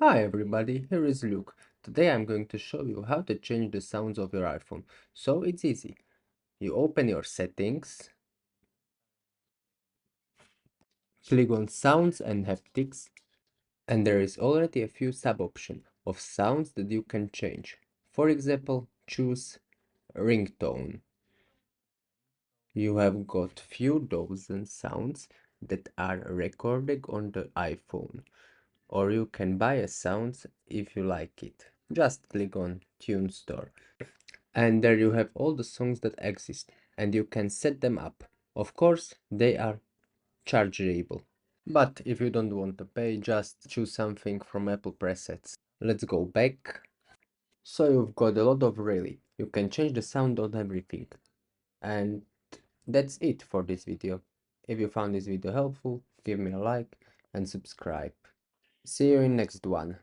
Hi everybody, here is Luke. Today I'm going to show you how to change the sounds of your iPhone. So it's easy. You open your settings, click on sounds and haptics, and there is already a few sub-options of sounds that you can change. For example, choose ringtone. You have got few dozen sounds that are recorded on the iPhone, or you can buy a sound if you like it. Just click on Tune Store. And there you have all the songs that exist and you can set them up. Of course, they are chargeable. But if you don't want to pay, just choose something from Apple presets. Let's go back. So you've got a lot of really. You can change the sound on everything. And that's it for this video. If you found this video helpful, give me a like and subscribe. See you in next one.